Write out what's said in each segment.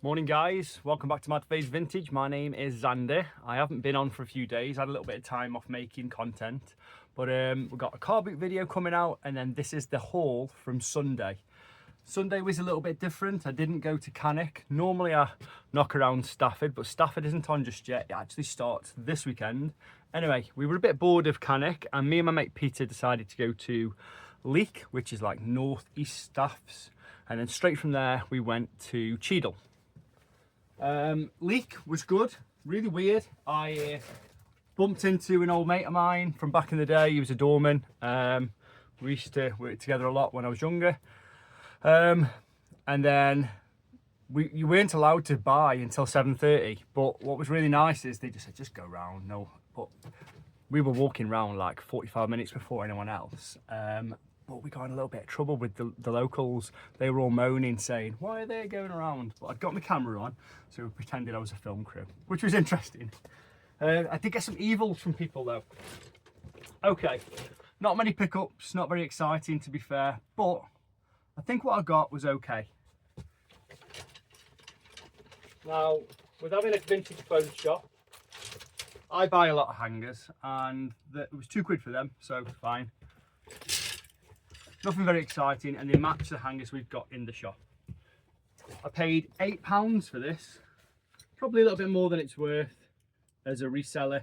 Morning guys, welcome back to my today's vintage. My name is Xander. I haven't been on for a few days, I had a little bit of time off making content, but we've got a car boot video coming out, and then this is the haul from Sunday. Sunday was a little bit different. I didn't go to Cannock. Normally I knock around Stafford, but Stafford isn't on just yet. It actually starts this weekend. Anyway, we were a bit bored of Cannock, and me and my mate Peter decided to go to Leek, which is like northeast Staffs, and then straight from there we went to Cheadle. Leek was good, really weird. I bumped into an old mate of mine from back in the day. He was a doorman. We used to work together a lot when I was younger. And then you weren't allowed to buy until 7:30, but what was really nice is they just said just go round. No, but we were walking around like 45 minutes before anyone else. But we got in a little bit of trouble with the locals. They were all moaning, saying, why are they going around? But I'd got my camera on, so we pretended I was a film crew, which was interesting. I did get some evils from people though. Okay, not many pickups, not very exciting to be fair, but I think what I got was okay. Now, with having a vintage phone shop, I buy a lot of hangers, and it was £2 for them, so fine. Nothing very exciting, and they match the hangers we've got in the shop. I paid £8 for this, probably a little bit more than it's worth as a reseller.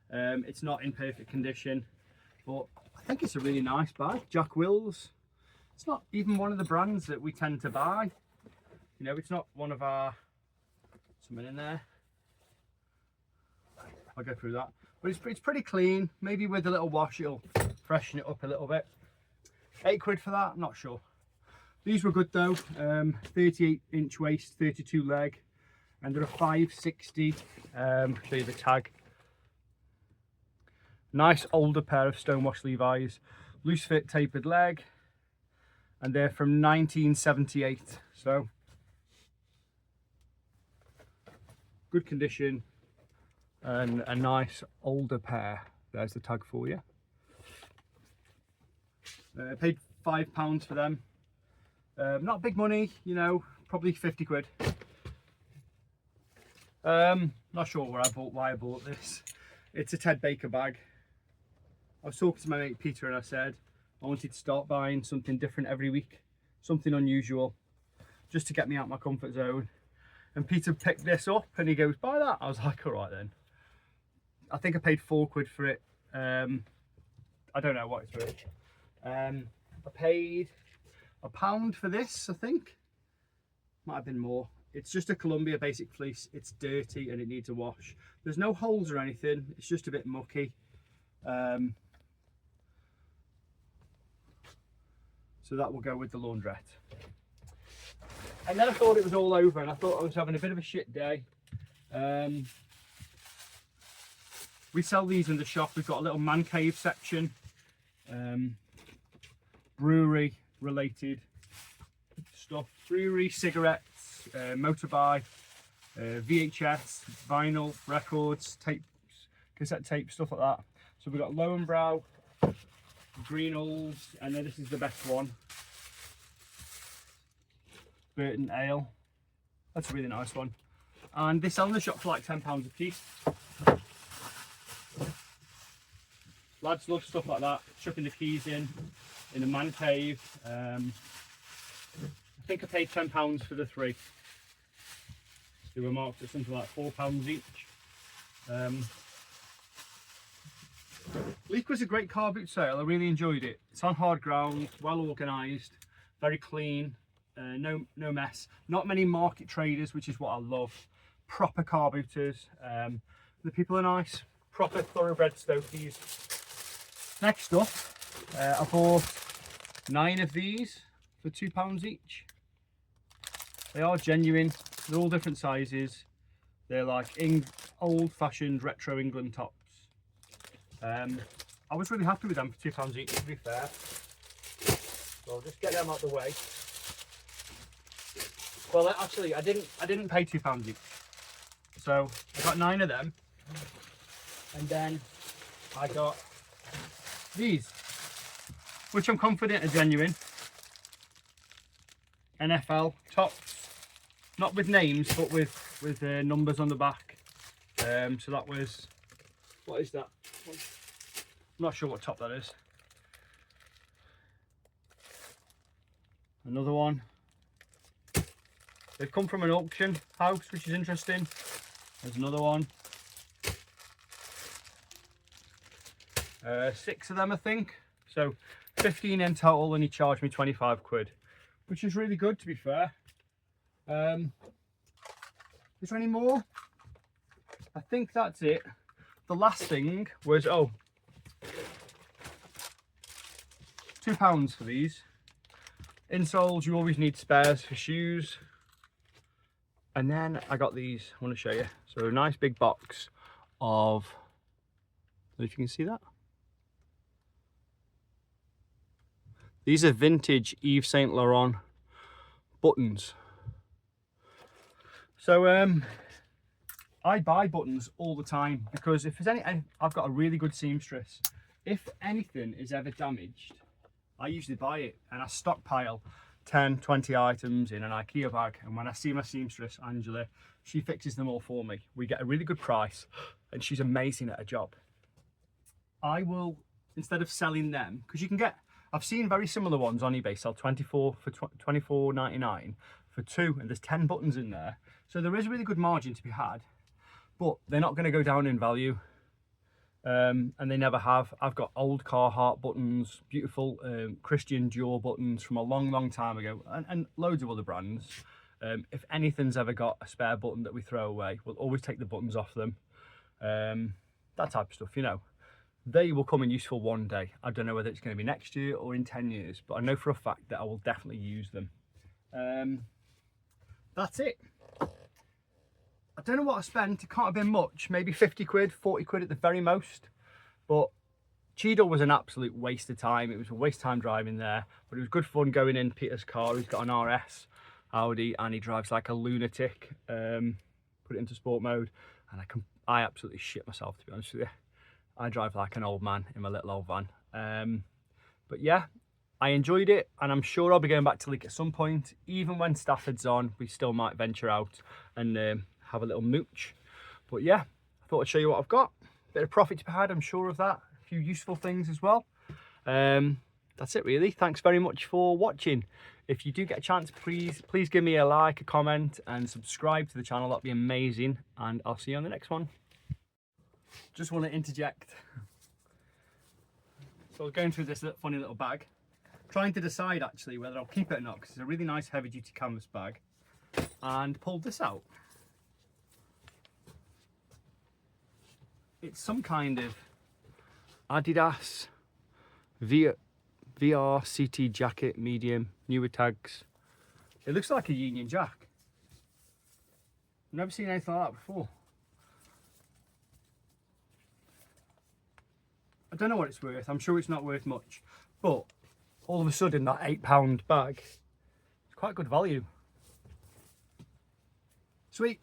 It's not in perfect condition, but I think it's a really nice bag. Jack Wills. It's not even one of the brands that we tend to buy. You know, it's not one of our... Something in there. I'll go through that. But it's pretty clean. Maybe with a little wash it'll freshen it up a little bit. £8 for that, I'm not sure. These were good though. 38-inch waist, 32 leg, and they're a 560. Show you the tag. Nice older pair of stonewash Levi's, loose fit tapered leg, and they're from 1978. So good condition and a nice older pair. There's the tag for you. Paid £5 for them. Not big money, you know, probably £50. Not sure why I bought this. It's a Ted Baker bag. I was talking to my mate Peter and I said I wanted to start buying something different every week, something unusual, just to get me out of my comfort zone. And Peter picked this up and he goes, buy that. I was like, all right then. I think I paid £4 for it. I don't know what it's worth. I paid £1 for this, I think. Might have been more. It's just a Columbia basic fleece. It's dirty and it needs a wash. There's no holes or anything. It's just a bit mucky. So that will go with the laundrette. And then I thought it was all over, and I thought I was having a bit of a shit day. We sell these in the shop. We've got a little man cave section. Brewery related stuff, brewery, cigarettes, motorbike, VHS, vinyl, records, tapes, cassette tape, stuff like that. So we've got Lowenbrow, Greenalls, and then this is the best one, Burton Ale. That's a really nice one, and they sell in the shop for like £10 a piece. Lads love stuff like that, chucking the keys in a man cave. I think I paid £10 for the 3. They were marked at something like £4 each. Leek was a great car boot sale. I really enjoyed it. It's on hard ground, well organised, very clean, no mess. Not many market traders, which is what I love. Proper car booters. The people are nice, proper thoroughbred Stokies. Next up, I bought 9 of these for £2 each. They are genuine. They're all different sizes. They're like old-fashioned retro England tops. I was really happy with them for £2 each, to be fair. So I'll just get them out of the way. Well, actually, I didn't pay £2 each. So I got 9 of them, and then I got these, which I'm confident are genuine. NFL tops. not with names, but with numbers on the back. So that was, what is that? I'm not sure what top that is. Another one. They've come from an auction house, which is interesting. There's another one. 6 of them, I think. So 15 in total, and he charged me 25 quid, which is really good, to be fair. Is there any more? I think that's it. The last thing was, oh, £2 for these. Insoles, you always need spares for shoes. And then I got these, I want to show you. So a nice big box of, I don't know if you can see that. These are vintage Yves Saint Laurent buttons. So I buy buttons all the time because if there's any, I've got a really good seamstress. If anything is ever damaged, I usually buy it and I stockpile 10, 20 items in an IKEA bag, and when I see my seamstress, Angela, she fixes them all for me. We get a really good price and she's amazing at her job. I will, instead of selling them, because you can get, I've seen very similar ones on eBay sell 24 for $24.99 for 2, and there's 10 buttons in there. So there is a really good margin to be had, but they're not going to go down in value. And they never have. I've got old Carhartt buttons, beautiful Christian Dior buttons from a long time ago, and loads of other brands. If anything's ever got a spare button that we throw away, we'll always take the buttons off them. That type of stuff, you know. They will come in useful one day. I don't know whether it's going to be next year or in 10 years, but I know for a fact that I will definitely use them. That's it. I don't know what I spent. It can't have been much, maybe 50 quid, 40 quid at the very most. But Cheadle was an absolute waste of time. It was a waste of time driving there, but it was good fun going in Peter's car. He's got an RS Audi and he drives like a lunatic. Put it into sport mode, and I absolutely shit myself, to be honest with you. I drive like an old man in my little old van. But yeah, I enjoyed it, and I'm sure I'll be going back to Leek at some point. Even when Stafford's on, we still might venture out and have a little mooch. But yeah, I thought I'd show you what I've got. Bit of profit to be had, I'm sure of that. A few useful things as well. That's it really. Thanks very much for watching. If you do get a chance, please give me a like, a comment, and subscribe to the channel. That'd be amazing, and I'll see you on the next one. Just want to interject. So I was going through this funny little bag, trying to decide actually whether I'll keep it or not, because it's a really nice heavy duty canvas bag, and pulled this out. It's some kind of Adidas VR CT jacket, medium, newer tags. It looks like a Union Jack. I've never seen anything like that before. I don't know what it's worth. I'm sure it's not worth much, but all of a sudden that £8 bag is quite good value. Sweet.